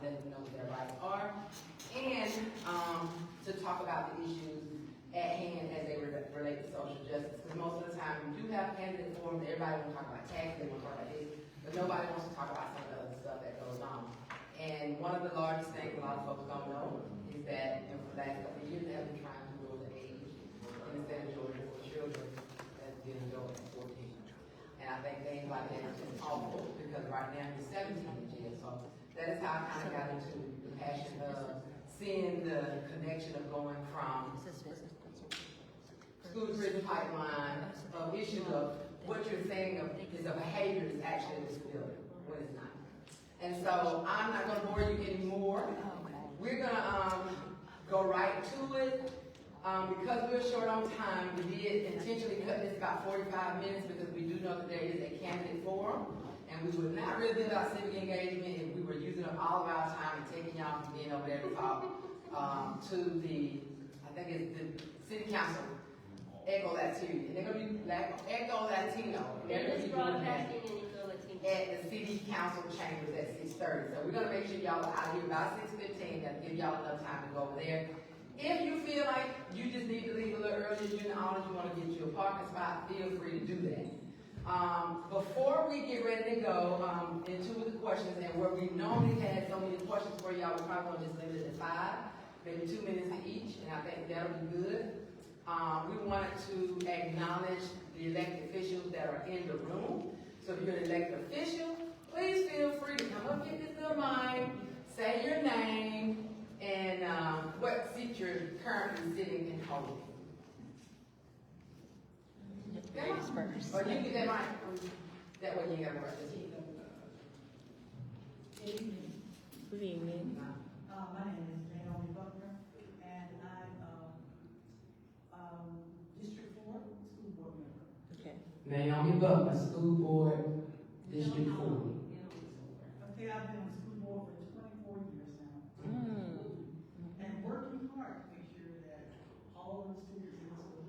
to let them know what their rights are, and to talk about the issues at hand as they relate to social justice. Because most of the time, we do have candidate forums, everybody wants to talk about taxes, they want to talk about this, but nobody wants to talk about some of the other stuff that goes on. And one of the largest things a lot of folks don't know is that for the last couple of years, they have been trying to rule the age in the state of Georgia for children that's been adult at 14. And I think things like that is just awful, because right now he's 17 in jail. So that is how I kind of got into the passion of seeing the connection of going from school to prison pipeline, of issues of what you're saying is a behavior that's actually a disability, when it's not. And so I'm not going to bore you anymore. We're going to go right to it. Because we're short on time, we did intentionally cut this about 45 minutes because we do know that there is a candidate forum, and we would not really be about civic engagement if we were using up all of our time and taking y'all from being over there to talk to the, I think it's the city council, Echo Latino. And they're going to be Echo Latino. They're going to be broadcasting at the city council chambers at 6:30. So we're going to make sure y'all are out here about 6:15. That'll give y'all enough time to go over there. If you feel like you just need to leave a little earlier, you know, you want to get you a parking spot, feel free to do that. Before we get ready to go into the questions, and where we normally had so many questions for y'all, we're probably going to just limit it to 5, maybe 2 minutes each, and I think that'll be good. We wanted to acknowledge the elected officials that are in the room. So if you're an elected official, please feel free to come up, get this little mic, say your name, and what seat you're currently sitting and holding. Ladies first. Or you get that mic. That way you ain't got to work this evening. Good evening. Good evening. My name is Naomi Buckner, and I'm District 4 School Board member. Okay. Naomi Buckner, School Board, District 4. Okay, I've been on the school board for 24 years now. And working hard to make sure that all of the students in the school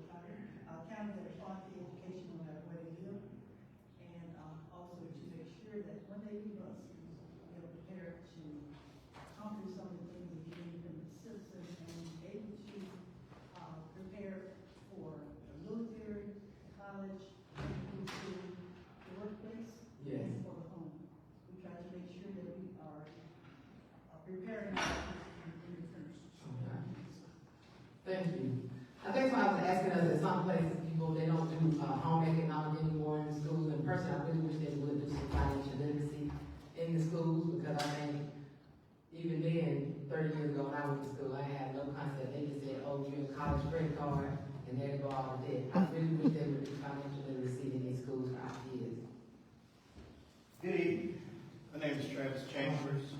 county that are quality education no matter where they live, and also to make sure that when they leave us, they're prepared to accomplish some of the things that you need from the citizens and be able to prepare for the military, college, school, the workplace, Yes. and for the home. We try to make sure that we are preparing our Thank you. I think when I was asking us that some places people, they don't do home economics anymore in the schools. In person, I really wish they would do some financial literacy in the schools, because I think even then, 30 years ago when I went to school, I had no concept. They just said, oh, you're a college credit card, and there to go all the debt. I really wish they would do financial literacy in these schools for our kids. Good evening. My name is Travis Chambers,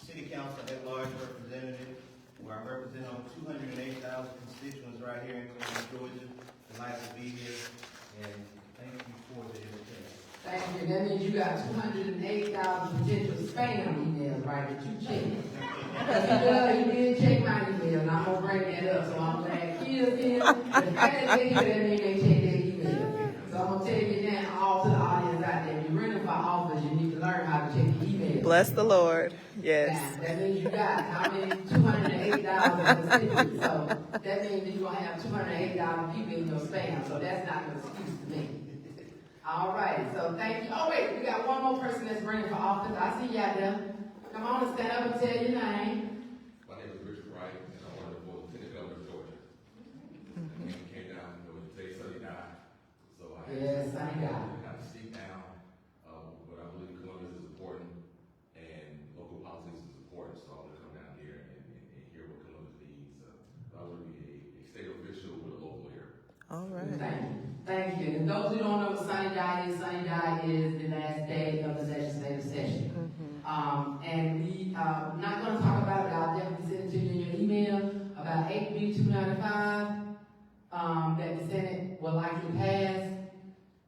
City Council at-large representative, where I represent over 208,000 constituents right here in Columbus, Georgia. Delighted to be here, and thank you for the invitation. Thank you. That means you got 208,000 potential spam emails, right, that you checked. Because you did check my email, and I'm going to bring that up, so I'm going to add kids in. The fact that they do that means they check their email. So I'm going to tell you now, all to the audience out there, if you're running for office, you need to learn how to check your email. Bless the Lord. Yes. Now, that means you got how many? 208,000 constituents. So that means that you're going to have 208,000 people in your spam, so that's not an excuse to me. All right, so thank you. Oh, wait, we got one more person that's running for office. I see you out there. Come on and stand up and tell your name. My name is Richard Wright, and I'm running for Lieutenant Governor of Georgia. And we came down, today Sunday died. So I have to seek down what I believe Columbus is important and local politics is important. So I'm going to come down here and hear what Columbus needs. I want to be a state official with a local here. All right. Thank you. Thank you. And those who don't know what Sunny Die is the last day of the legislative session. And we not going to talk about it. I'll definitely send it to you in your email about HB 295 that the Senate will likely pass,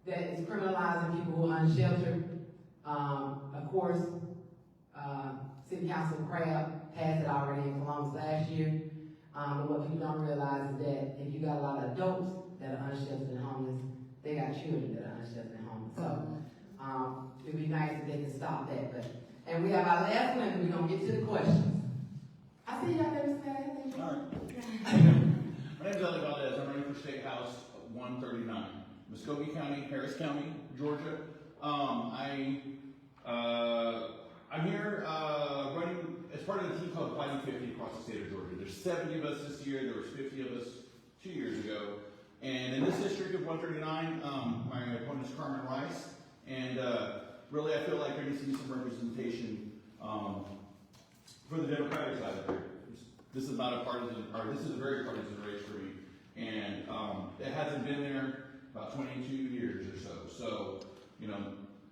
that is criminalizing people who are unsheltered. Of course, City Councilor Crabb passed it already in Columbus last year. But what people don't realize is that if you got a lot of adults that are unsheltered and homeless, they got children that are unsheltered and homeless. So it'd be nice if they could stop that. But And we have our last one, and we're gonna get to the questions. I see y'all never said anything. All right. My name is Ellie Valdez. I'm running for State House 139, Muskogee County, Harris County, Georgia. I'm here running as part of the team called Fighting 50 across the state of Georgia. There's 70 of us this year. There was 50 of us 2 years ago. And in this district of 139, my opponent is Carmen Rice. And really, I feel like there needs to be some representation for the Democratic side of it. This is not a partisan, or this is a very partisan race for me. And it hasn't been there about 22 years or so. So, you know,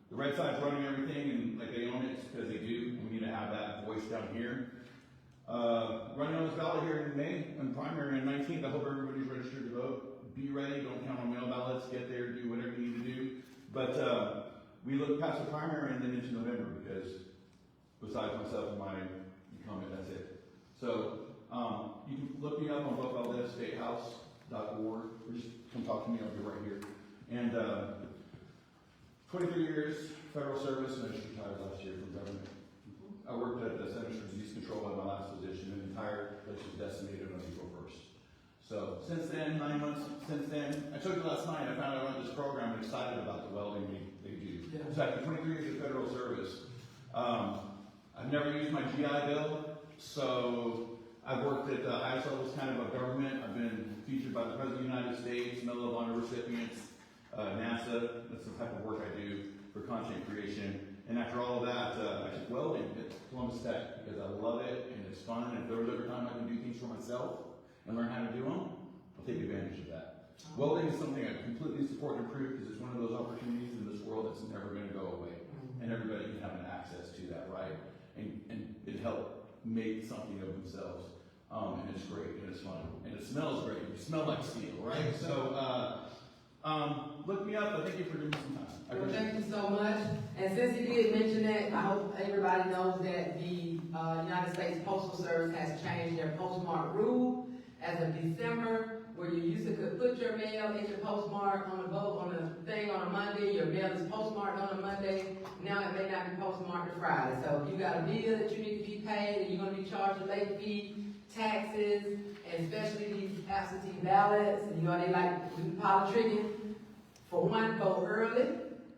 the red side's running everything, and like they own it because they do. We need to have that voice down here. Running on this ballot here in May, and primary on 19th, I hope everybody's registered to vote. Be ready, don't count on mail ballots, get there, do whatever you need to do. But we look past the primary and then into November, because besides myself and my comment, that's it. So you can look me up on BookValdezStatehouse.org, or just come talk to me, I'll be right here. And 23 years federal service, and I just retired last year from government. I worked at the Centers for Disease Control in my last position, and the entire place was decimated on April 1st. So since then, 9 months since then, I told you last night, I found out about this program, I'm excited about the welding they do. Yeah. So after 23 years of federal service, I've never used my GI Bill, so I've worked at the highest levels kind of government. I've been featured by the President of the United States, Medal of Honor recipients, NASA. That's the type of work I do for content creation. And after all of that, I took welding at Columbus Tech because I love it and it's fun. And if there was ever time I can do things for myself and learn how to do them, I'll take advantage of that. Welding is something I completely support and approve because it's one of those opportunities in this world that's never going to go away. And everybody can have an access to that, right? And it help make something of themselves. And it's great and it's fun. And it smells great. You smell like steel, right? So look me up, but thank you for giving me some time. Well, thank you so much. And since he did mention that, I hope everybody knows that the United States Postal Service has changed their postmark rule as of December, where you used to could put your mail, hit your postmark on the boat, on the thing on a Monday, your mail is postmarked on a Monday. Now it may not be postmarked on Friday. So if you got a bill that you need to be paid and you're going to be charged a late fee, taxes, and especially these absentee ballots, you know, they like to do politicking. For one, vote early.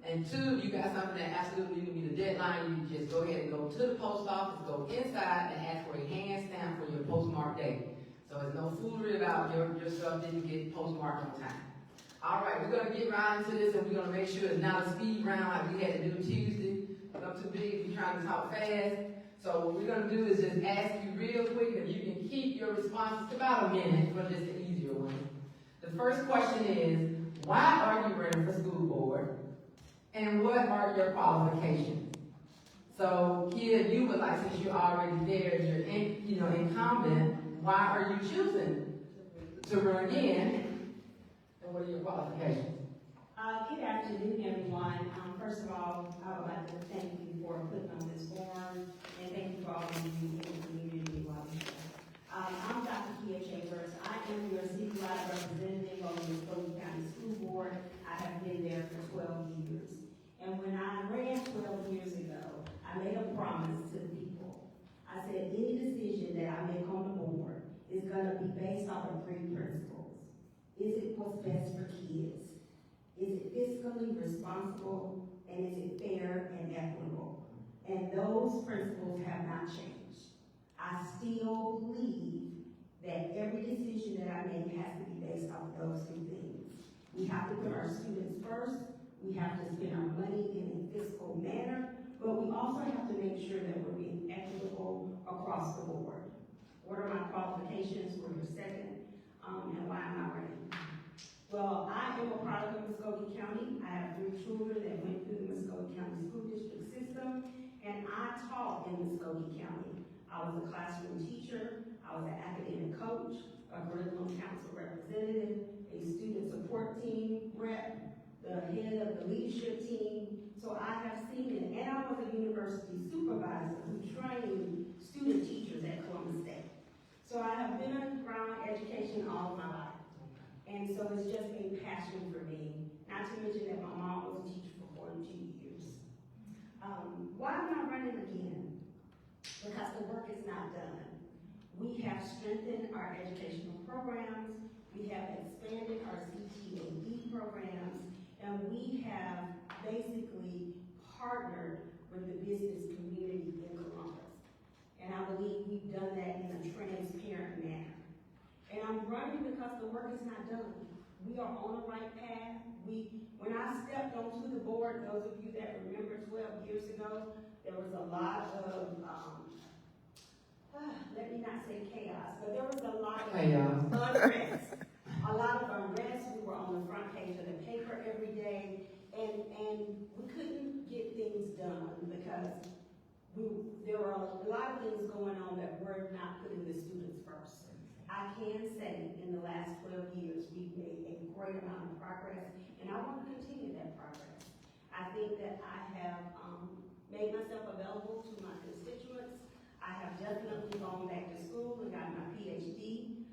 And two, you got something that absolutely you need a deadline, you can just go ahead and go to the post office, go inside and ask for a hand stamp for your postmark date. So there's no foolery about your stuff didn't get postmarked on time. All right, we're going to get right into this and we're going to make sure it's not a speed round like we had to do Tuesday. I'm too big if you're trying to talk fast. So what we're going to do is just ask you real quick if you can keep your responses to about a minute for just an easier one. The first question is, why are you running for school board? And what are your qualifications? So, kid, you would like, since you're already there, you're incumbent, why are you choosing to run again? And what are your qualifications? Good afternoon, everyone. First of all, I would like to thank you for putting on this forum, and thank you for all of you in the community while we're here. I'm Dr. Kia Chambers. I am your citywide representative on the Muskogee County School Board. I have been there for 12 years. And when I ran 12 years ago, I made a promise to the people. I said any decision that I make on the board is going to be based off of 3 principles. Is it what's best for kids? Is it fiscally responsible? And is it fair and equitable? And those principles have not changed. I still believe that every decision that I make has to be based off of those 2 things. We have to put our students first. We have to spend our money in a fiscal manner, but we also have to make sure that we're being equitable across the board. What are my qualifications for your second, and why am I running? Well, I am a product of Muskogee County. I have 3 children that went through the Muskogee County School District system, and I taught in Muskogee County. I was a classroom teacher, I was an academic coach, a curriculum council representative, a student support team rep, the head of the leadership team. So I have seen it, and I was a university supervisor who trained student teachers at Columbus State. So I have been around education all of my life. And so it's just a passion for me, not to mention that my mom was a teacher for 42 years. Why am I running again? Because the work is not done. We have strengthened our educational programs, we have expanded our CTAD programs, and we have basically partnered with the business community in Columbus. And I believe we've done that in a transparent manner. And I'm running because the work is not done. We are on the right path. When I stepped onto the board, those of you that remember 12 years ago, there was a lot of, let me not say chaos, but there was a lot of unrest. A lot of unrest. We were on the front page of the paper every day, and we couldn't get things done because there were a lot of things going on that were not putting the students first. I can say in the last 12 years, we've made a great amount of progress, and I want to continue that progress. I think that I have made myself available to my constituents. I have definitely gone back to school and got my PhD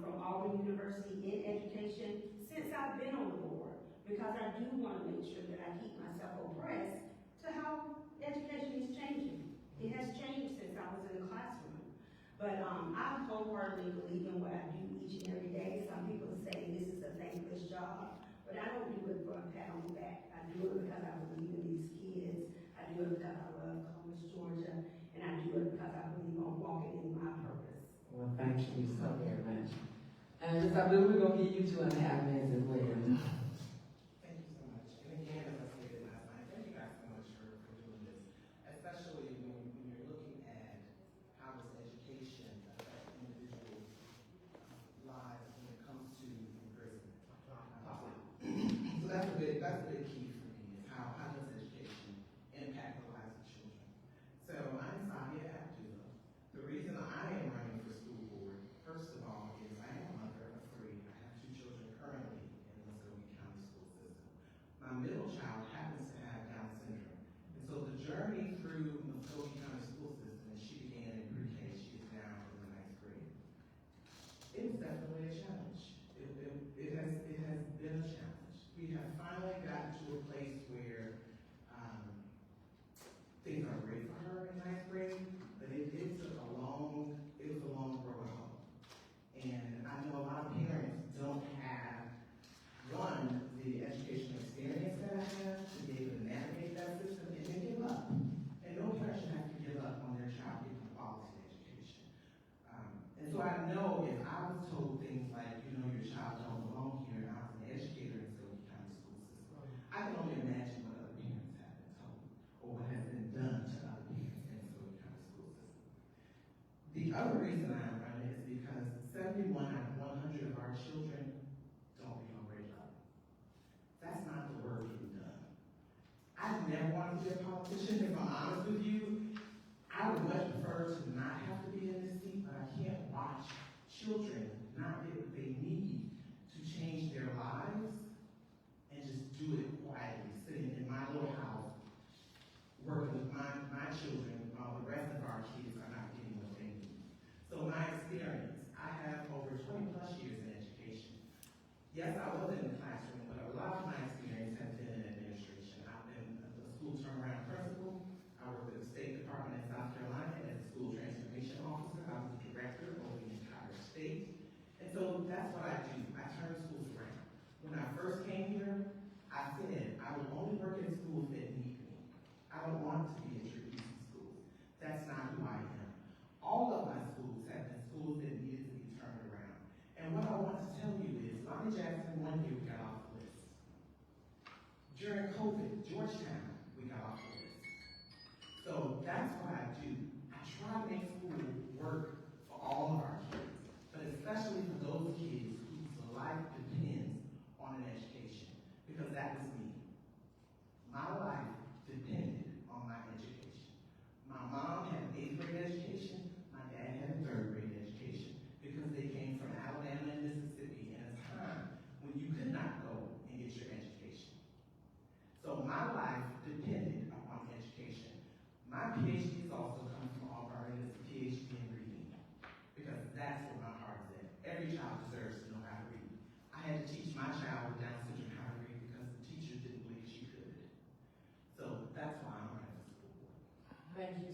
from Auburn University in education since I've been on the board, because I do want to make sure that I keep myself abreast to how education is changing. It has changed since I was in the classroom. But I wholeheartedly believe in what I do each and every day. Some people say this is a thankless job, but I don't do it for a pat on the back. I do it because I believe in these kids. I do it because I love Columbus, Georgia, and I do it because I believe I'm walking in my purpose. Well, thank you so very much. And Ms. Abdul, we're going to give you 2.5 minutes as well. Thank you so much. And again, as I stated last night, thank you guys so much for doing this, especially when you're looking at how does education affect individuals' lives when it comes to imprisonment. So that's a big key for me, is how does education impact the lives of children. So I'm Sadia Abdullah. The reason I am running for school board, first of all, is I am a mother of 3. I have 2 children currently in the Muskogee County school system. My middle child happens to have Down syndrome. And so the journey through Muskogee County school system, and she began in pre-K, she is now in the 9th grade. It was definitely a challenge. It has been a challenge. We have finally gotten to a place where things are great for her in 9th grade, but it was a long road home. And I know a lot of parents don't have, one, the educational experience that I have to be able to navigate that system, and they give up. And no parent should have to give up on their child getting a quality education. And so I know if I was told things like, your child don't belong here, and I was an educator in Muskogee County school system, I can only imagine what other parents have been told, or what has been done to other parents in Muskogee County school system. The other reason I'm running is because 71 out of 100 of our children don't become grade level. That's not the work getting done. I've never wanted to be a politician, if I'm honest with you. I would much prefer to not have to be in this seat, but I can't watch children not get what they need to change their lives and just do it quietly, sitting in my little house, working with my children while the rest of our kids are not getting what they need. So my experience, I have over 20 plus years in education. Yes, I was in the classroom, but a lot of my experience has been in administration. I've been a school turnaround principal. I worked at the State Department in South Carolina as a school transformation officer. I was the director over the entire state.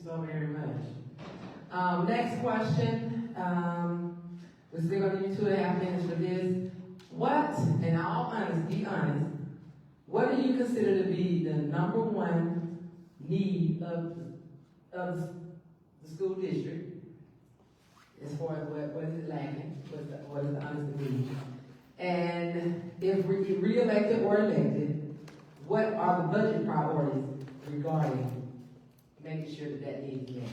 so very much. Next question, we're still gonna give you 2.5 minutes for this. What, in all honesty, be honest, what do you consider to be the number one need of the school district? As far as what is it lacking, what is the honest need? And if we're re-elected or elected, what are the budget priorities regarding making sure that need is met?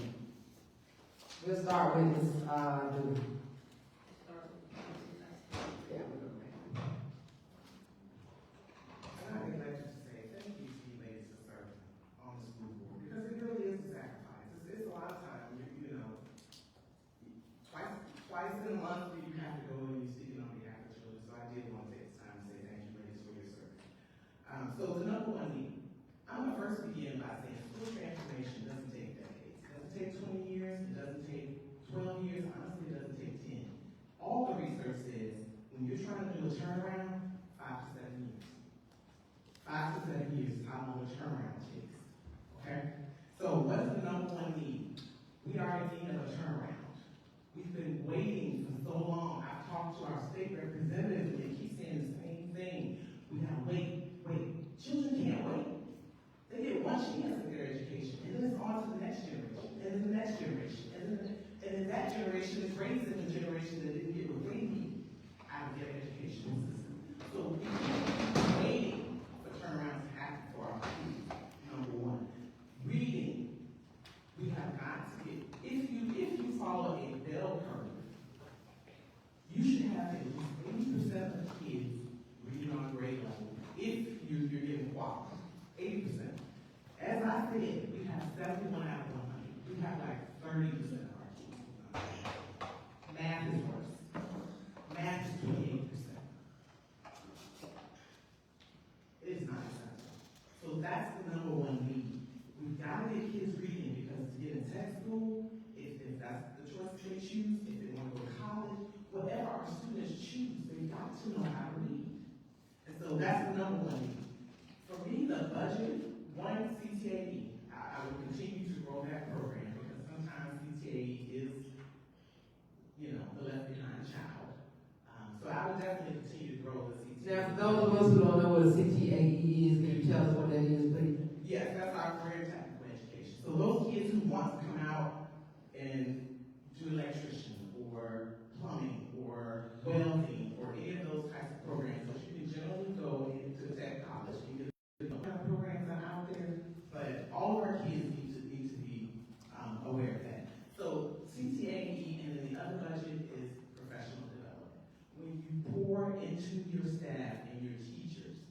We'll start with this, And I'd like to say thank you to you ladies for serving on the school board, because it really is a sacrifice. It's a lot of time, you know, twice in a month you have to go and you're speaking on behalf of children, so I did want to take the time to say thank you ladies for your service. So the number one need, I'm gonna first begin by saying school transformation doesn't take decades. It doesn't take 20 years, it doesn't take 12 years, honestly it doesn't take 10. All the research says when you're trying to do a turnaround, 5 to 7 years. 5 to 7 years is how long a turnaround takes. Okay? So what is the number one need? We are in need of a turnaround. We've been waiting for so long. I've talked to our state representatives and they keep saying the same thing. We gotta wait. Children can't wait. They get one chance at their education, and then it's on to the next generation, and then the next generation, and then that generation is raising the generation that didn't get what they need out of their educational system. So we keep waiting for turnarounds to happen for our kids. Number one, reading. We have got to get. If you follow a bell curve, you should have at least 80% of the kids reading on grade level. If you're getting quality, 80%. As I said, we have 71 out of 100. We have like 30% of our kids. Math is worse. Math is 28%. It is not acceptable. So that's the number one need. We've got to get kids reading, because to get in tech school, if that's the choice they choose, if they want to go to college, whatever our students choose, they've got to know how to read. And so that's the number one need. For me, the budget, one, CTAE. I will continue to grow that program, because sometimes CTAE is, you know, the left behind child. So I will definitely continue to grow the CTAE. now, for those of us who don't know what a CTAE is, can you tell us what that is, please? Yes, that's our career technical education. So those kids who want to come out and do electrician or plumbing or welding or any of those types of programs, which you can generally go into tech college. You can what kind of programs are out there, but all of our kids need to be aware of that. So CTAE, and then the other budget is professional development. When you pour into your staff and your teachers,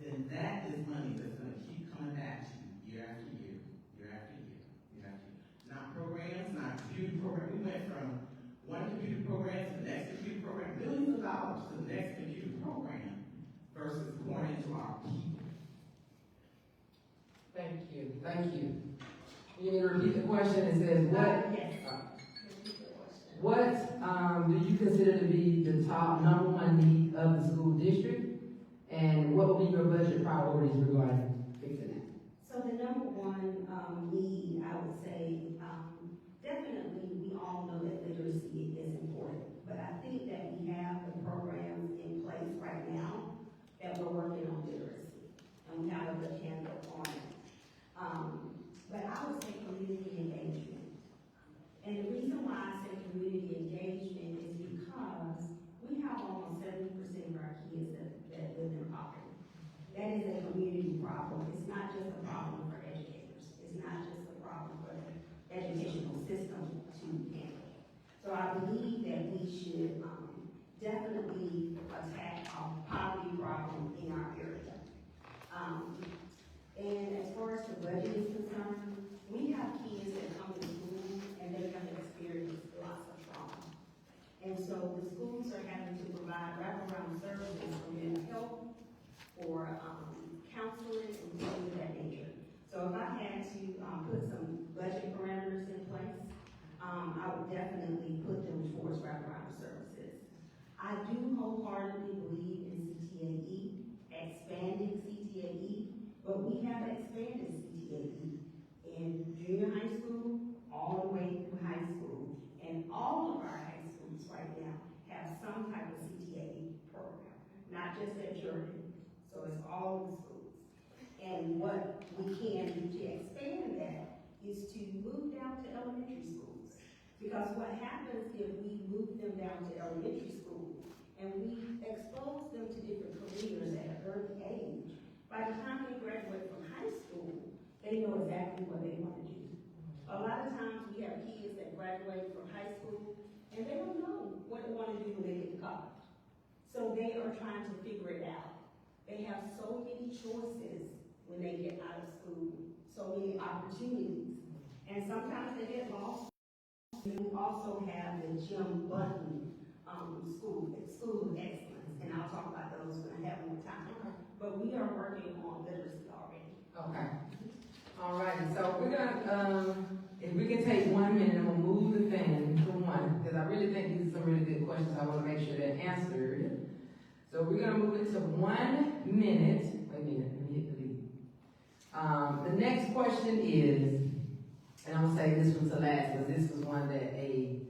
then that is money that's going to keep coming back to you year after year, year after year, year after year. Not programs, not computer programs. We went from one computer program to the next computer program, millions of dollars to the next computer program, versus pouring into our people. Thank you, thank you. You need to repeat the question. It says, Yes. Repeat the question. what do you consider to be the top number one need of the school district? And what will be your budget priorities regarding fixing it? So the number one need, I would say, definitely we all know that literacy is important. But I think that we have the programs in place right now that we're working on literacy. And we have a good handle on it. But I would say community engagement. And the reason why I say community engagement is because we have almost 70% of our kids that live in poverty. That is a community problem. It's not just a problem for educators. It's not just a problem for the educational system to handle. So I believe that we should definitely attack our poverty problem in our area. And as far as the budget is concerned, we have kids that come to school and they're going to experience lots of trauma. And so the schools are having to provide wraparound services for mental health, for counseling, and things of that nature. So if I had to put some budget parameters in place, I would definitely put them towards wraparound services. I do wholeheartedly believe in CTAE, expanding CTAE, but we have expanded CTAE in junior high school, all the way through high school. And all of our high schools right now have some type of CTA program, not just at Jordan. So it's all the schools. And what we can do to expand that is to move down to elementary schools. Because what happens if we move them down to elementary school and we expose them to different careers at an early age, by the time they graduate from high school, they know exactly what they want to do. A lot of times we have kids that graduate from high school and they don't know what they want to do when they get to college. So they are trying to figure it out. They have so many choices when they get out of school, so many opportunities. And sometimes they get lost. And we also have the Jim Button School of Excellence, and I'll talk about those when I have more time. But we are working on literacy already. Okay. All right, so we're gonna, if we can take 1 minute, I'm gonna move the thing to one, because I really think these are some really good questions. I wanna make sure they're answered. So we're gonna move it to 1 minute. Wait a minute, let me hit delete. The next question is, and I'm gonna say this one to last, because this was one that a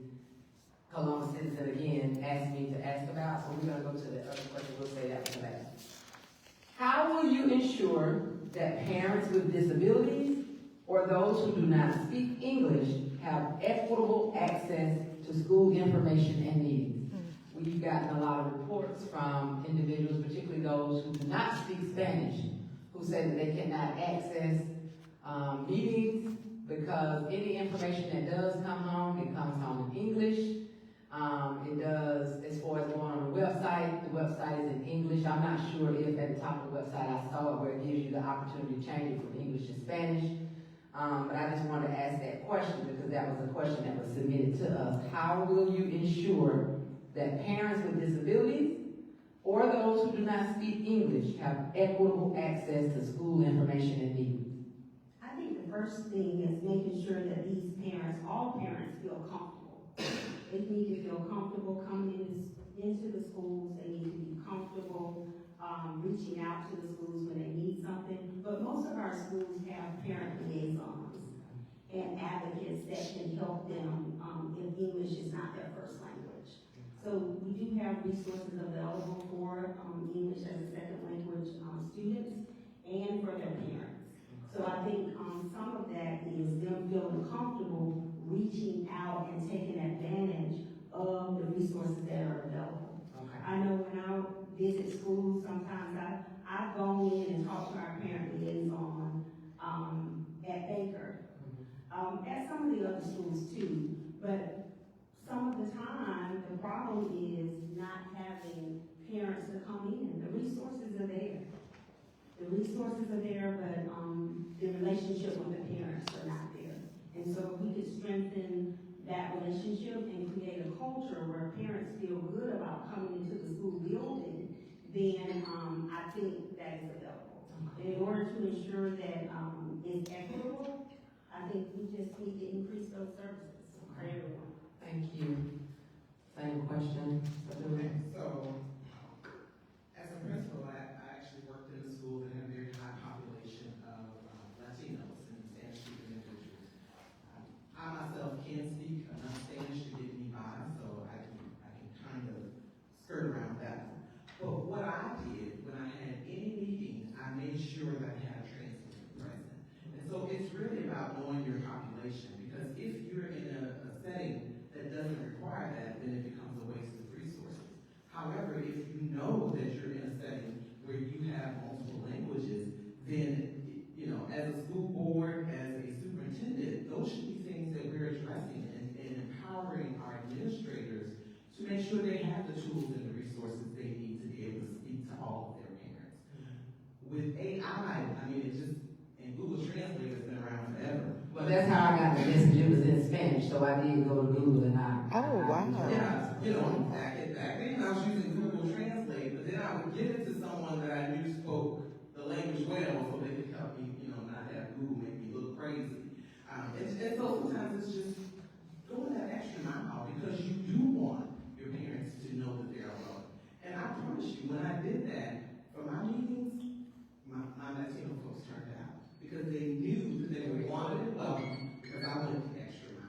Columbus citizen again asked me to ask about, so we're gonna go to the other question, we'll say that one to last. How will you ensure that parents with disabilities or those who do not speak English have equitable access to school information and meetings? We've gotten a lot of reports from individuals, particularly those who do not speak Spanish, who say that they cannot access meetings because any information that does come home, it comes home in English. It does, as far as going on the website is in English. I'm not sure if at the top of the website I saw it where it gives you the opportunity to change it from English to Spanish. But I just wanted to ask that question because that was a question that was submitted to us. How will you ensure that parents with disabilities or those who do not speak English have equitable access to school information and needs? I think the first thing is making sure that these parents, all parents, feel comfortable. They need to feel comfortable coming into the schools. They need to be comfortable reaching out to the schools when they need something. But most of our schools have parent liaisons and advocates that can help them if English is not their first language. So we do have resources available for English as a second language students and for their parents. So I think some of that is them feeling comfortable reaching out and taking advantage of the resources that are available. Okay. I know when I visit schools, sometimes I've gone in and talked to our parent liaison at Baker, at some of the other schools too, but some of the time, the problem is not having parents to come in. The resources are there. The resources are there, but the relationship with the parents are not there. And so if we could strengthen that relationship and create a culture where parents feel good about coming into the school building, then I think that is available. And in order to ensure that it's equitable, I think we just need to increase those services for everyone. Thank you. Same question. Okay, so, as a principal, I actually worked in a school that had a very high population of Latinos and Spanish-speaking individuals. I myself can speak enough Spanish to get me by, so I can kind of skirt around that one. But what I did, when I had any meeting, I made sure that I had a translator present. And so it's really about knowing your population, because if you're in a setting that doesn't require that, then it becomes a waste of resources. However, if you know that you're in a setting where you have multiple languages, then, you know, as a school board, as a superintendent, those should be things that we're addressing and empowering our administrators to make sure they have the tools and the resources they need to be able to speak to all of their parents. With AI, I mean, it just, and Google Translate has been around forever. Well, that's how I got the message. It was in Spanish, so I did go to Google and Oh, wow. Yeah, you know, back then I was using Google Translate, but then I would give it to someone that I knew spoke the language well, so they could help me, you know, not have Google make me look crazy. And so sometimes it's just going that extra mile because you do want your parents to know that they're alone. And I promise you, when I did that for my meetings, my Latino folks turned out because they knew that they were wanted and welcome because I went the extra mile.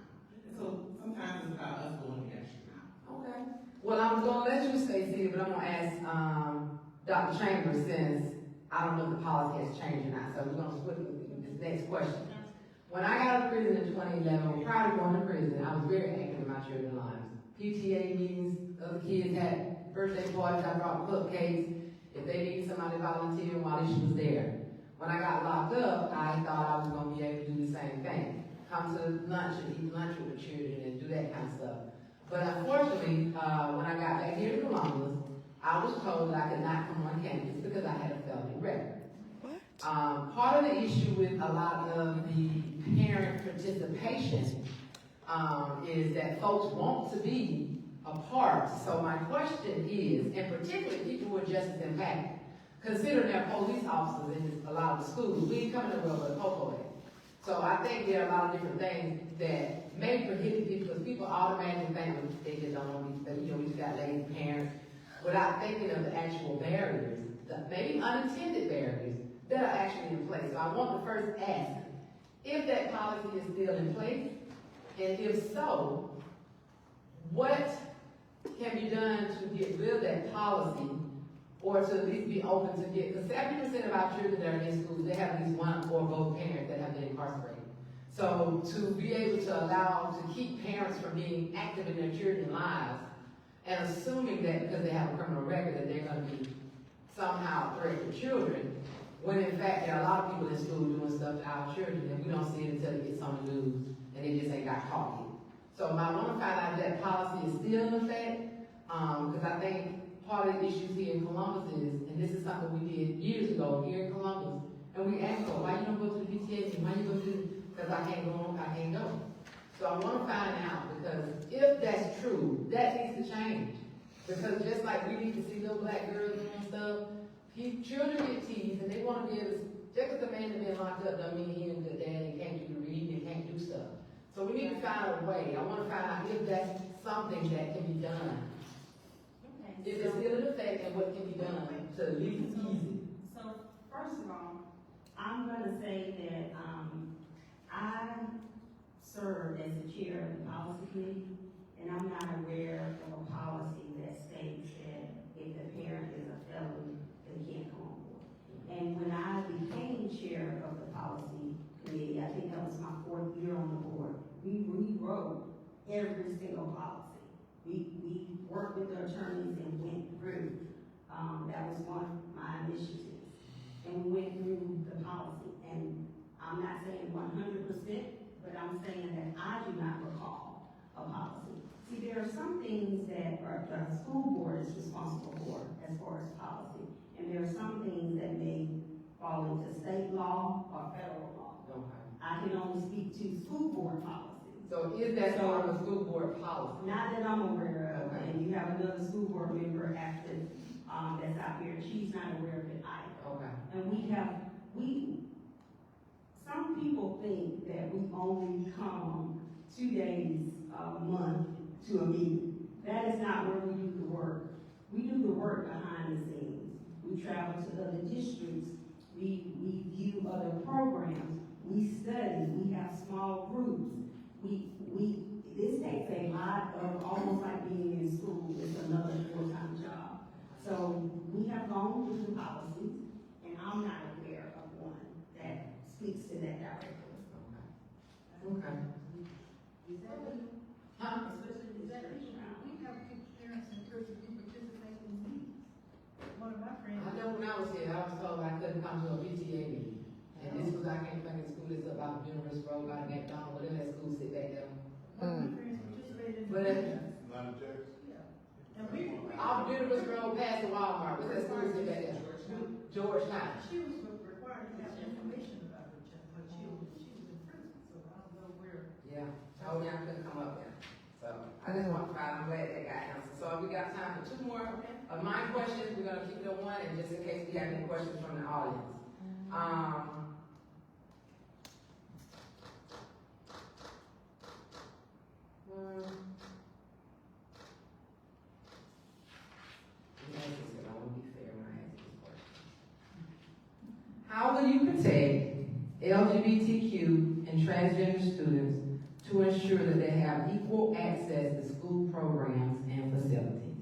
Well, I'm gonna let you say, City, but I'm gonna ask, Dr. Chambers, since I don't know if the policy has changed or not, so we're gonna switch with this next question. When I got out of prison in 2011, prior to going to prison, I was very active in my children's lives. PTA meetings, other kids had birthday parties, I brought cupcakes. If they needed somebody to volunteer, Waleisah was there. When I got locked up, I thought I was gonna be able to do the same thing. Come to lunch and eat lunch with the children and do that kind of stuff. But unfortunately, when I got back here to Columbus, I was told that I could not come on campus because I had a felony record. Part of the issue with a lot of the parent participation is that folks want to be a part. So my question is, and particularly people who are justice impacted, considering they're police officers in a lot of the schools, we ain't coming to the world with a popo head. So I think there are a lot of different things that may prohibit people, because people automatically think they just don't want to be, we just got lazy parents, without thinking of the actual barriers, maybe unintended barriers that are actually in place. So I want to first ask if that policy is still in place, and if so, what can be done to get rid of that policy, or to at least be open to get, because 70% of our children that are in schools, they have at least one or both parents that have been incarcerated. So to be able to allow, to keep parents from being active in their children's lives, and assuming that because they have a criminal record that they're going to be somehow a threat to children, when in fact there are a lot of people in school doing stuff to our children, and we don't see it until it gets on the news, and they just ain't got caught yet. So I want to find out if that policy is still in effect, because I think part of the issues here in Columbus is, and this is something we did years ago here in Columbus, and we asked her, why you don't go to the PTA meeting? Why you go to, because I can't go. So I want to find out, because if that's true, that needs to change. Because just like we need to see little black girls doing stuff, children get teased, and they want to be able to, just because the man has been locked up doesn't mean he ain't a good dad and can't do the reading and can't do stuff. So we need to find a way. I want to find out if that's something that can be done. If it's still in effect, and what can be done to at least easy. So first of all, I'm going to say that I serve as the chair of the policy committee, and I'm not aware of a policy that states that if the parent is a felon, they can't come on board. And when I became chair of the policy committee, I think that was my 4th year on the board, we rewrote every single policy. We worked with the attorneys and went through. That was one of my initiatives. And we went through the policy. And I'm not saying 100%, but I'm saying that I do not recall a policy. See, there are some things that the school board is responsible for as far as policy. And there are some things that may fall into state law or federal law. Okay. I can only speak to school board policy. So is that part of a school board policy? Not that I'm aware of, Okay. and you have another school board member active, that's out here, and she's not aware of it either. Okay. And some people think that we only come 2 days a month to a meeting. That is not where we do the work. We do the work behind the scenes. We travel to other districts, we view other programs, we study, we have small groups. This takes a lot of, almost like being in school, it's another full-time job. So we have gone through the policies, and I'm not aware of one that speaks to that directly. Okay. Is that what, Huh? especially is that we have parents and churches who participate in meetings. One of my friends. I know when I was here, I was told I couldn't come to a PTA meeting. And this was, I can't think of the school, it's about University Road, by the McDonald's, whatever that school sit back there. One of my friends participated in. But meetings. Yeah. And we. off University Road past the Walmart, what's that school sit back there? Georgetown. She was required to have information about her children. She was in prison, so I don't know where. Yeah, told me I couldn't come up there. So I just want to find, I'm glad that got answered. So we got time for 2 more of my questions. We're gonna keep it on 1, and just in case we have any questions from the audience. How will you protect LGBTQ and transgender students to ensure that they have equal access to school programs and facilities?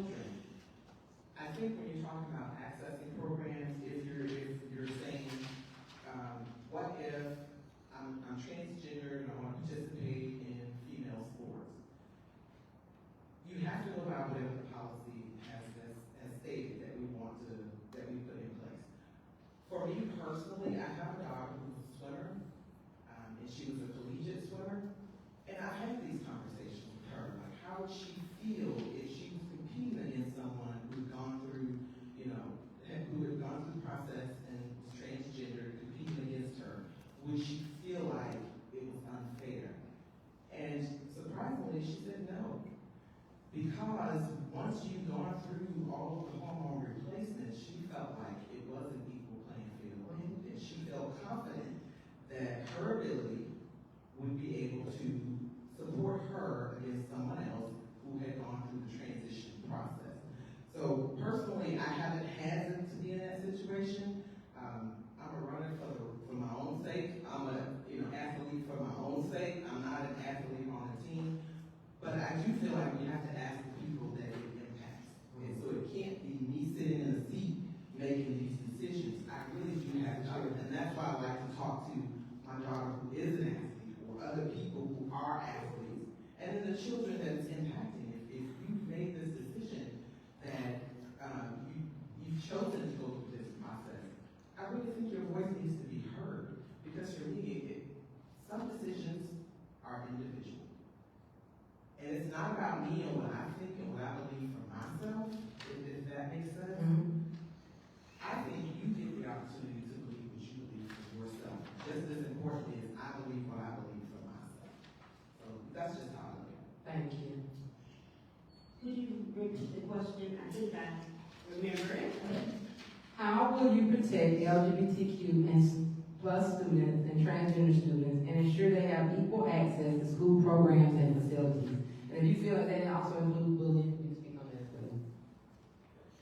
children, I think when you're talking about accessing programs, if you're saying, what if I'm transgender and I want to participate in female sports? You have to go by whatever the policy has stated that we put in place. For me personally, I have a daughter who's a swimmer, and she was a collegiate swimmer, and I've had these conversations with her, like how would she feel if she was competing against someone who'd gone through, who had gone through the process and was transgender, competing against her? Would she feel like it was unfair? And surprisingly, she said no. Because once you've gone through all of the hormone replacements, she felt like it was an equal playing field. And she felt confident that her ability would be able to support her against someone else who had gone through the transition process. So personally, I haven't had to be in that situation. I'm a runner for my own sake. I'm a athlete for my own sake. I'm not an athlete on a team. But I do feel like we have to ask the people that it impacts. And so it can't be me sitting in a seat making these decisions. I really do have to, and that's why I like to talk to my daughter who is an athlete or other people who are athletes, and then the children that it's impacting. If you've made this decision that you've chosen to go through this process, I really think your voice needs to be heard, because for me, some decisions are individual. And it's not about me and what I think and what I believe for myself, if that makes sense. Mm-hmm. I think you get the opportunity to believe what you believe for yourself. Just as importantly as I believe what I believe for myself. So that's just how I look at it. Thank you. Could you repeat the question? I think I remember it. How will you protect LGBTQ and plus students and transgender students and ensure they have equal access to school programs and facilities? And if you feel that they also include bullying, you can speak on that as well.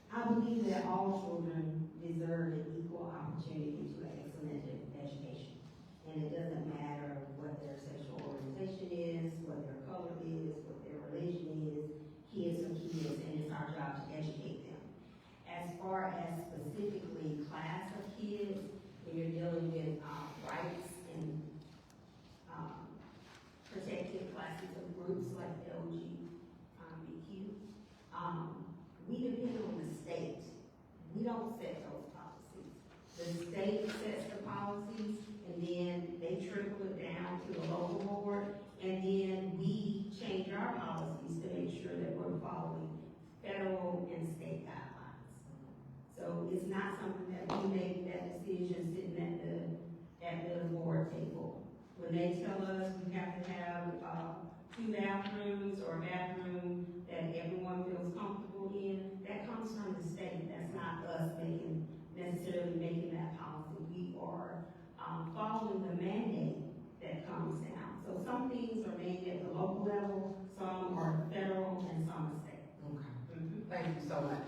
I believe that all children deserve an equal opportunity to an excellent education. And it doesn't matter what their sexual orientation is, what their color is, what their religion is. Kids are kids, and it's our job to educate them. As far as specifically class of kids, when you're dealing with rights and protected classes of groups like LGBTQ, we depend on the state. We don't set those policies. The state sets the policies, and then they trickle it down to the local board, and then we change our policies to make sure that we're following federal and state guidelines. So it's not something that we make that decision sitting at the board table. When they tell us we have to have 2 bathrooms or a bathroom that everyone feels comfortable in, that comes from the state. That's not us necessarily making that policy. We are following the mandate that comes down. So some things are made at the local level, some are federal, and some are state. Okay. Thank you so much.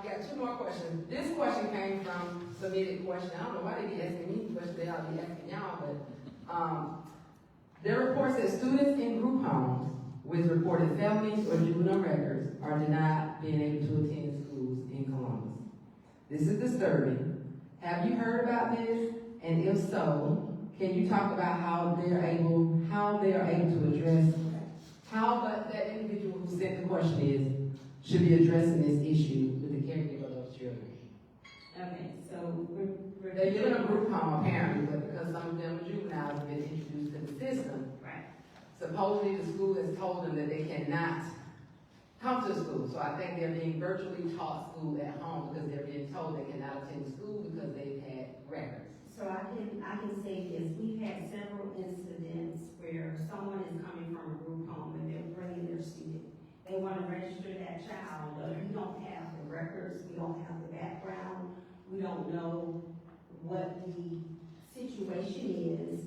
We got 2 more questions. This question came from submitted question. I don't know why they be asking me questions, they ought to be asking y'all, but there are reports that students in group homes with reported felonies or juvenile records are denied being able to attend schools in Columbus. This is disturbing. Have you heard about this? And if so, can you talk about how they are able to address how that individual who sent the question should be addressing this issue with the caregiver of those children? Okay, so They live in a group home apparently, but because some of them are juveniles have been introduced to the system, right. supposedly the school has told them that they cannot come to school. So I think they're being virtually taught school at home because they're being told they cannot attend school because they've had records. So I can say this, we've had several incidents where someone is coming from a group home and they're bringing their student. They want to register that child, but we don't have the records, we don't have the background, we don't know what the situation is,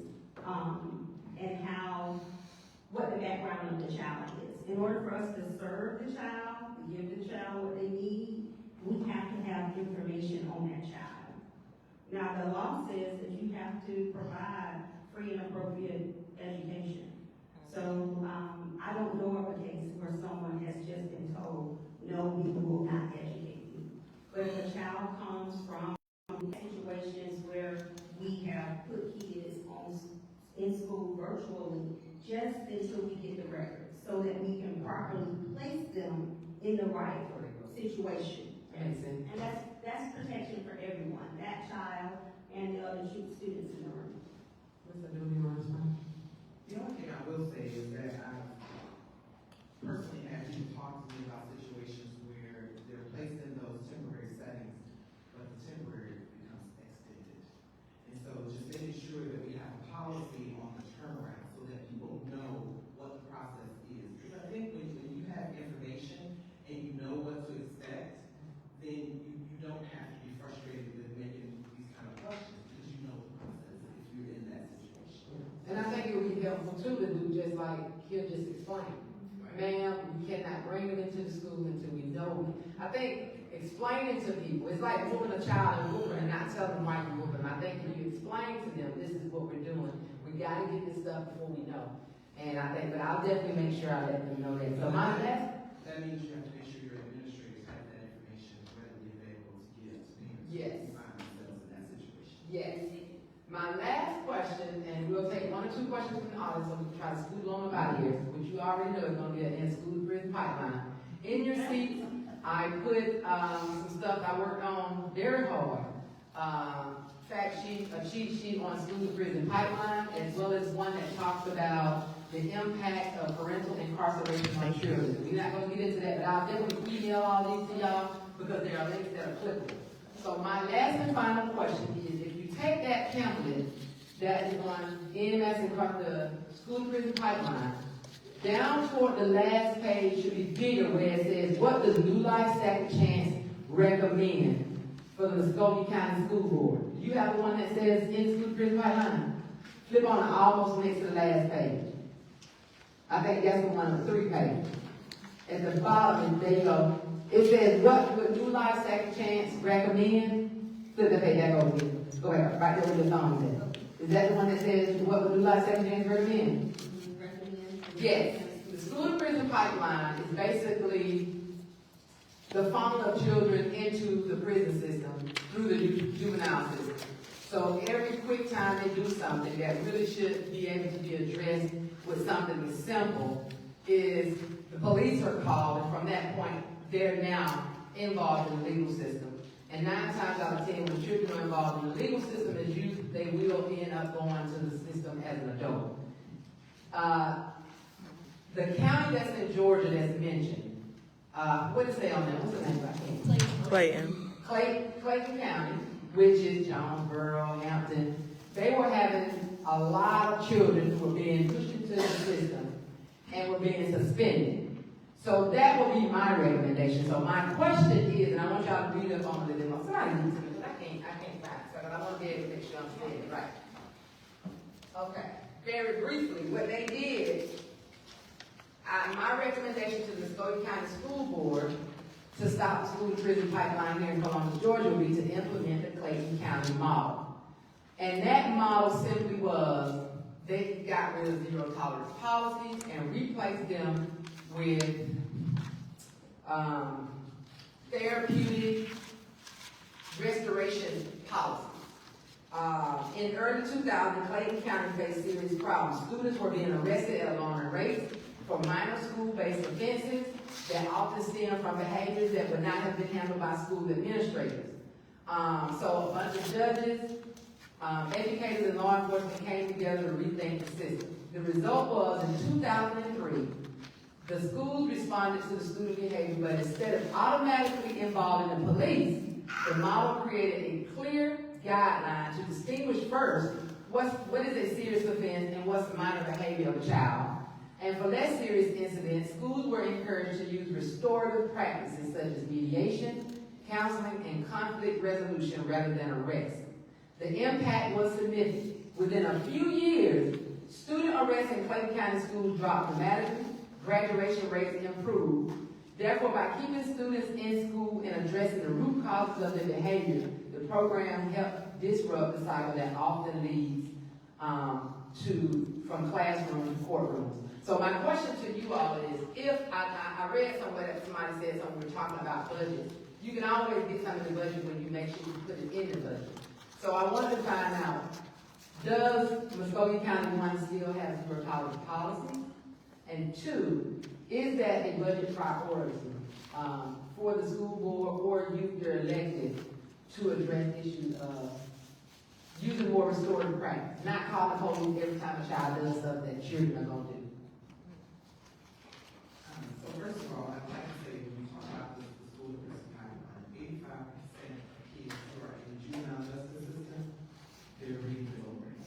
and what the background of the child is. In order for us to serve the child, to give the child what they need, we have to have information on that child. Now, the law says that you have to provide free and appropriate education. So, I don't know of a case where someone has just been told, no, just until we get the records, so that we can properly place them in the right situation. Makes sense. And that's protection for everyone, that child and the other students in the room. Mr. Dooley, you want to respond? The only thing I will say is that I've personally had people talk to me about situations where they're placed in those temporary settings, but the temporary becomes extended. And so just making sure that we have a policy on the turnaround so that people know what the process is. Because I think when you have information and you know what to expect, then you don't have to be frustrated with making these kind of questions because you know the process if you're in that situation. And I think it would be helpful too to do just like he'll just explain. Ma'am, we cannot bring them into the school until we know. I think explaining to people, it's like whooping a child and whooping and not telling them why you whoop them. I think if you explain to them, this is what we're doing, we gotta get this stuff before we know. And I think, but I'll definitely make sure I let them know that. So my last, That means you have to make sure your administrators have that information readily available to give to parents. Yes. Who find themselves in that situation. yes. My last question, and we'll take 1 or 2 questions from the audience, so we can try to scoot along about here, which you already know is gonna be an in-school prison pipeline. In your seats, I put, some stuff I worked on very hard. Fact sheet, a cheat sheet on school to prison pipeline, as well as one that talks about the impact of parental incarceration on children. We're not gonna get into that, but I'll definitely email all these to y'all because there are links that are clickable. So my last and final question is, if you take that pamphlet that is on NMS and the school to prison pipeline, down toward the last page should be bigger where it says, what does NewLife-Second Chance recommend for the Muskogee County School Board? You have the one that says in school to prison pipeline. Flip on it almost next to the last page. I think that's the one on the 3 page. At the bottom, there you go. It says, what would NewLife-Second Chance recommend? Flip the page back over here. Go ahead, right there with your thumb there. Is that the one that says, what would NewLife-Second Chance recommend? Yes. The school to prison pipeline is basically the funnel of children into the prison system through the juvenile system. So every quick time they do something that really should be able to be addressed with something as simple is the police are called, and from that point, they're now involved in the legal system. And 9 times out of 10, when children are involved in the legal system, as youth, they will end up going to the system as an adult. The county that's in Georgia that's mentioned, what does it say on that? What's the name? Clayton. Clayton County, which is Jonesboro, Hampton. They were having a lot of children who were being pushed into the system and were being suspended. So that would be my recommendation. So my question is, and I want y'all to read up on it. Somebody needs to, because I can't find it, because I want to be able to make sure I'm saying it right. Okay. Very briefly, what they did, my recommendation to the Muskogee County School Board to stop the school to prison pipeline here in Columbus, Georgia, would be to implement the Clayton County model. And that model simply was, they got rid of zero tolerance policies and replaced them with therapeutic restoration policies. In early 2000, Clayton County faced serious problems. Students were being arrested at alarming rates for minor school-based offenses that often stem from behaviors that would not have been handled by school administrators. So a bunch of judges, educators, and law enforcement came together to rethink the system. The result was, in 2003, the schools responded to the student behavior, but instead of automatically involving the police, the model created a clear guideline to distinguish first what is a serious offense and what's the minor behavior of a child. And for less serious incidents, schools were encouraged to use restorative practices such as mediation, counseling, and conflict resolution rather than arrest. The impact was significant. Within a few years, student arrests in Clayton County schools dropped dramatically, graduation rates improved. Therefore, by keeping students in school and addressing the root causes of their behavior, the program helped disrupt the cycle that often leads from classrooms to courtrooms. So my question to you all is, if I read somewhere that somebody said something, we're talking about budget. You can always get something in the budget when you make sure you put it in the budget. So I wanted to find out, Does Muskogee County, one, still have zero tolerance policy? And two, is that a budget priority, for the school board or youth that are elected to address issues of using more restorative practice, not calling police every time a child does stuff that children are gonna do? So first of all, I'd like to say, when we talk about the school district, 85% of kids who are in the juvenile justice system, they're reading below grade.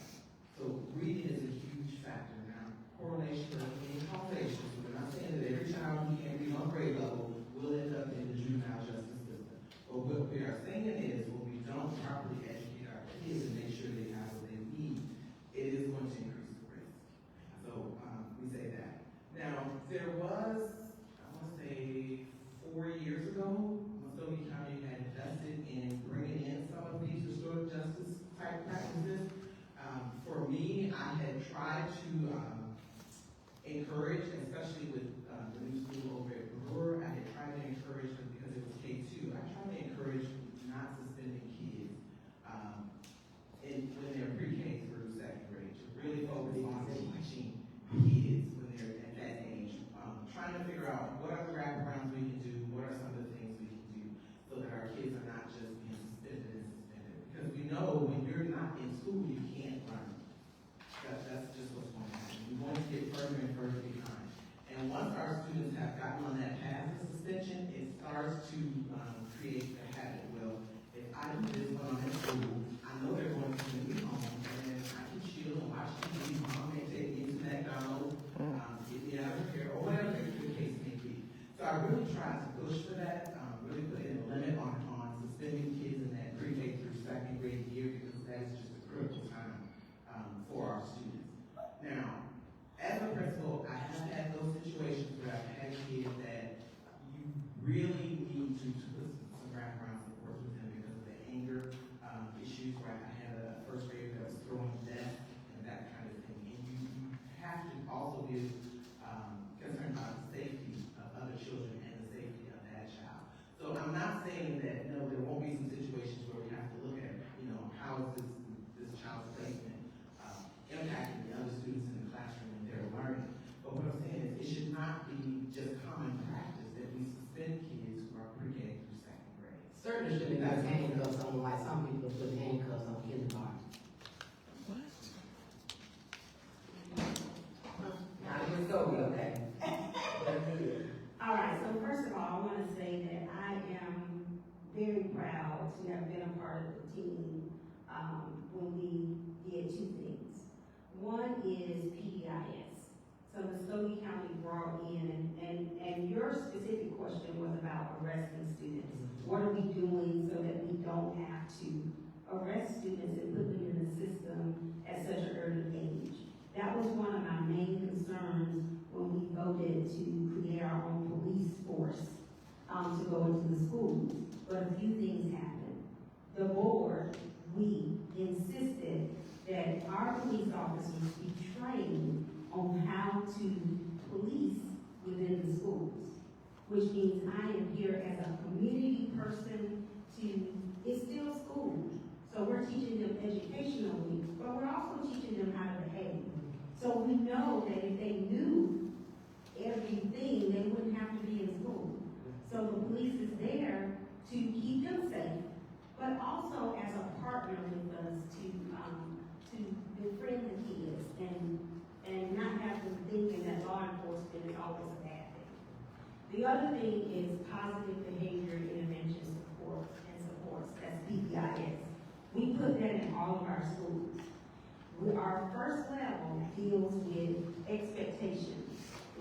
So reading is a huge factor. Now, correlation doesn't mean causation. So we're not saying that every child who can't read on grade level will end up in the juvenile justice system. But what we are saying is, when we don't properly educate our kids and make sure they have what they need, it is going to increase the risk. So we say that. Now, there was, I want to say, 4 years ago, Muskogee County had invested in bringing in some of these restorative justice type practices. For me, I had tried to encourage, especially with the new school over at Brewer, I had tried to encourage them because it was K2. I tried to encourage not suspending kids when they're pre-K through second grade, to really focus on teaching kids when they're at that age, trying to figure out what are the wraparounds we can do, what are some of the things we can do so that our kids are not just being suspended and suspended. Because we know when you're not in school, you can't learn. That's just what's going to happen. You're going to get further and further behind. And once our students have gotten on that path of suspension, it starts to create a habit. Well, if I do this when I'm in school, I know they're going to send me home, and I can chill and watch TV. Mom may take me to McDonald's, get me out of here, or whatever the case may be. So I really try to push for that, really put in a limit on suspending kids in that pre-K through second grade year, because that is just a critical time for our students. Now, as a principal, I have had those situations where I've had kids that you really need to put some wraparound support with them because of the anger issues, right? I had a first grader that was throwing desks and that kind of thing. And you have to also be concerned about the safety of other children and the safety of that child. So I'm not saying that, no, there won't be some situations where we have to look at, how is this child's placement impacting the other students in the classroom and their learning. But what I'm saying is, it should not be just common practice that we suspend kids who are pre-K through second grade. Certainly should be like handcuffs on, like some people put handcuffs on kindergarten. Now, it's so okay. All right, so first of all, I want to say that I am very proud to have been a part of the team when we did two things. One is PDIS. So Muskogee County brought in, and your specific question was about arresting students. What are we doing so that we don't have to arrest students and put them in the system at such an early age? That was one of my main concerns when we voted to create our own police force to go into the schools. But a few things happened. The board, we insisted that our police officers be trained on how to police within the schools, which means I am here as a community person it's still school. So we're teaching them educationally, but we're also teaching them how to behave. So we know that if they knew everything, they wouldn't have to be in school. So the police is there to keep them safe, but also as a partner with us to befriend the kids and not have them thinking that law enforcement is always a bad thing. The other thing is positive behavior intervention supports, that's PBIS. We put that in all of our schools. Our first level deals with expectations,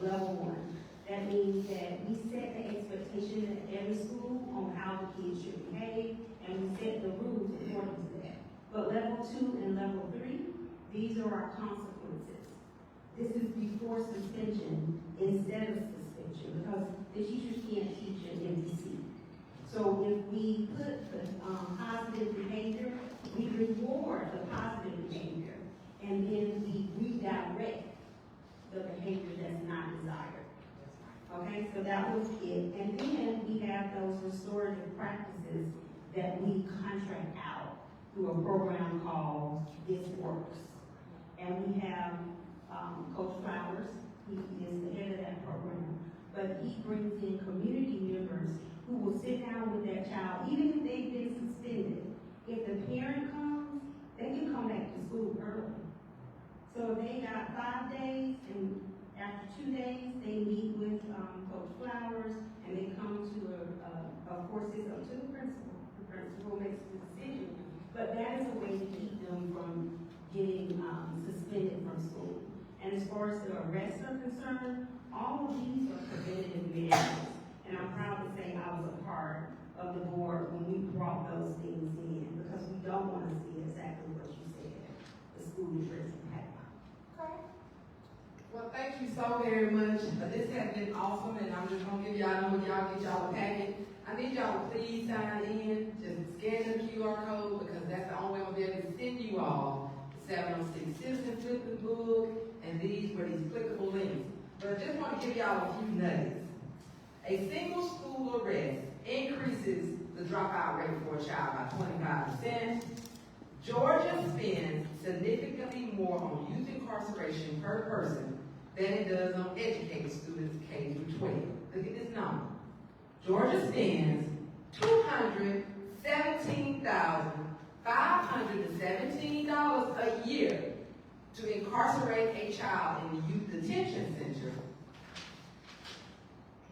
level 1. That means that we set the expectation at every school on how the kids should behave, and we set the rules according to that. But level 2 and level 3, these are our consequences. This is before suspension instead of suspension, because the teachers can't teach an empty seat. So if we put the positive behavior, we reward the positive behavior, and then we redirect the behavior that's not desired. Okay, so that was it. And then we have those restorative practices that we contract out through a program called This Works. And we have Coach Flowers, he is the head of that program, but he brings in community members who will sit down with that child, even if they've been suspended. If the parent comes, they can come back to school early. So if they got 5 days, and after 2 days, they meet with Coach Flowers, and they come to of course, it's up to the principal. The principal makes the decision, but that is a way to keep them from getting suspended from school. And as far as the arrests are concerned, all of these are preventative measures. And I'm proud to say I was a part of the board when we brought those things in, because we don't want to see exactly what you said, the school address impact. Well, thank you so very much. This has been awesome, and I'm just gonna give y'all, when y'all get y'all a packet, I need y'all to please sign in, just scan the QR code, because that's the only way I'm gonna be able to send you all the 706 Citizen Flipping Book, and these were these clickable links. But I just want to give y'all a few nuggets. A single school arrest increases the dropout rate for a child by 25%. Georgia spends significantly more on youth incarceration per person than it does on educated students K through 12. Look at this number. Georgia spends $217,517 a year to incarcerate a child in the youth detention center,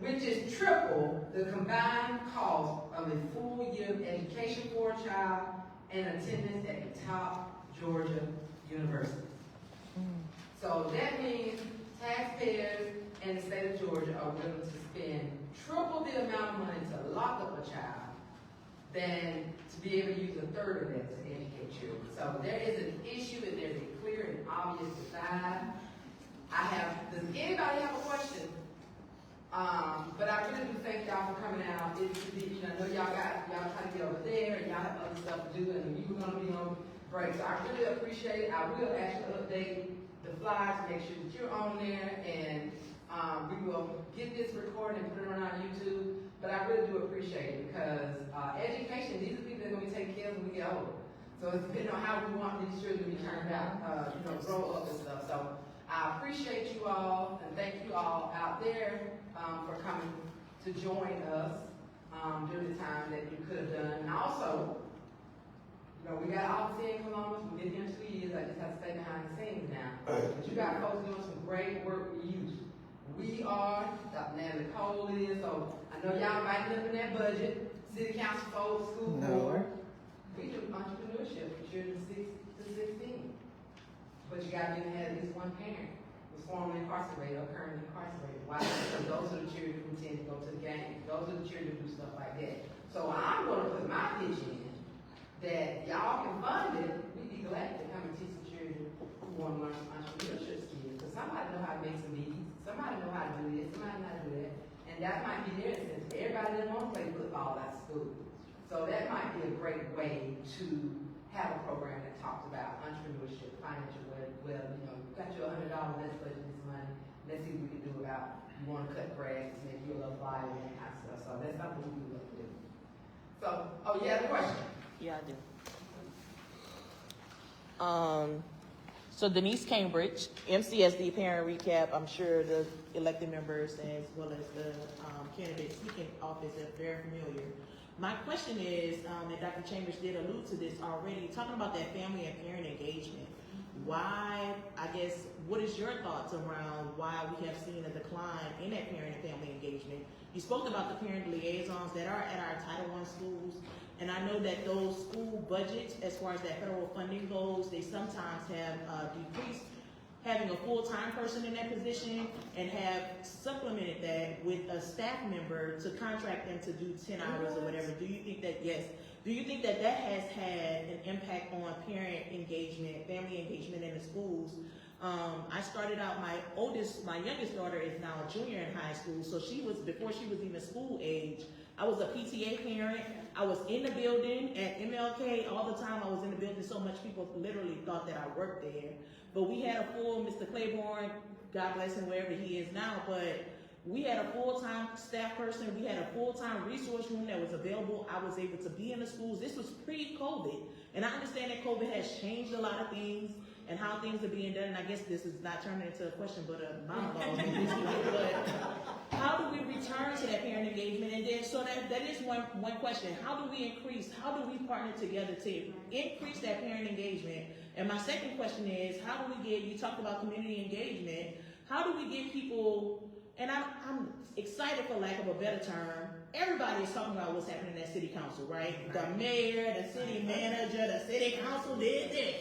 which is triple the combined cost of a full year of education for a child and attendance at the top Georgia universities. So that means taxpayers in the state of Georgia are willing to spend triple the amount of money to lock up a child than to be able to use a third of that to educate children. So there is an issue, and there's a clear and obvious divide. Does anybody have a question? But I really do thank y'all for coming out. I know y'all trying to get over there, and y'all have other stuff to do, and you were gonna be on break. So I really appreciate it. I will actually update the flyers to make sure that you're on there, and we will get this recorded and put it on our YouTube. But I really do appreciate it, because education, these are people that are gonna be taken care of when we get older. So it's depending on how we want these children to be turned out, grow up and stuff. So I appreciate you all, and thank you all out there for coming to join us during the time that you could have done. And also, we got office here in Columbus. We've been here 2 years. I just have to stay behind the scenes now. But you got folks doing some great work with youth. We are, Dr. Natalie Cole is, so I know y'all writing up in that budget. City Council folks, School Board. We do entrepreneurship for children 6 to 16. But you got to have at least one parent who's formerly incarcerated or currently incarcerated. Why? Because those are the children who tend to go to the game. Those are the children who do stuff like that. So I'm going to put my pitch in that y'all can fund it. We'd be glad to come and teach some children who want to learn some entrepreneurship skills. Because somebody know how to make some beads. Somebody know how to do this. Somebody know how to do that. And that might be their incentive. Everybody doesn't want to play football out of school. So that might be a great way to have a program that talks about entrepreneurship, financial well, you got your $100, let's budget this money. Let's see what we can do about, you want to cut grass, make you a little flyer, and that kind of stuff. So that's something we would love to do. So, you have a question? Yeah, I do. So Denise Cambridge, MCSD parent recap. I'm sure the elected members as well as the candidates seeking office are very familiar. My question is, and Dr. Chambers did allude to this already, talking about that family and parent engagement. Why, what is your thoughts around why we have seen a decline in that parent and family engagement? You spoke about the parent liaisons that are at our Title I schools, and I know that those school budgets, as far as that federal funding goes, they sometimes have decreased having a full-time person in that position and have supplemented that with a staff member to contract them to do 10 hours or whatever. Do you think that, do you think that that has had an impact on parent engagement, family engagement in the schools? I started out, my youngest daughter is now a junior in high school, so before she was even school age, I was a PTA parent. I was in the building at MLK all the time. I was in the building so much people literally thought that I worked there. But we had a full Mr. Claiborne, God bless him wherever he is now, but We had a full-time staff person, we had a full-time resource room that was available. I was able to be in the schools. This was pre-COVID. And I understand that COVID has changed a lot of things and how things are being done. And I guess this is not turning into a question, but a monologue at this point. But how do we return to that parent engagement? And then, so that is one question. How do we increase, how do we partner together to increase that parent engagement? And my second question is, how do we get, you talked about community engagement, how do we get people, and I'm excited for lack of a better term, everybody is talking about what's happening at city council, right? The mayor, the city manager, the city council did this.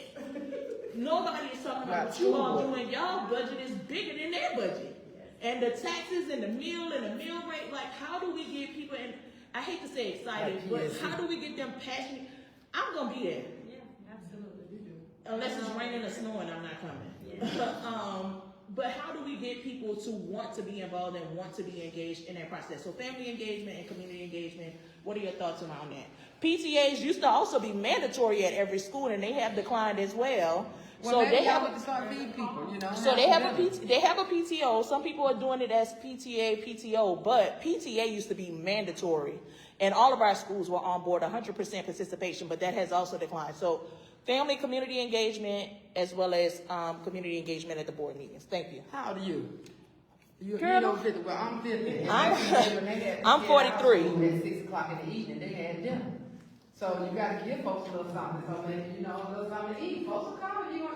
Nobody is talking about what you all doing. Y'all budget is bigger than their budget. And the taxes and the meal rate, like how do we get people, and I hate to say excited, but how do we get them passionate? I'm gonna be there. Yeah, absolutely. Unless it's raining or snowing, I'm not coming. Yeah. But how do we get people to want to be involved and want to be engaged in that process? So family engagement and community engagement, what are your thoughts around that? PTAs used to also be mandatory at every school, and they have declined as well. Well, so they have to start feeding people, you know. So they have a PTO. Some people are doing it as PTA, PTO, but PTA used to be mandatory, and all of our schools were on board 100% participation, but that has also declined. So family community engagement as well as community engagement at the board meetings. Thank you. How old are you? You Girl, know 50. Well, I'm 50. I'm 43. At 6 o'clock in the evening, they had dinner. So you got to give folks a little something. So maybe, you know, a little something to eat. Folks will come and you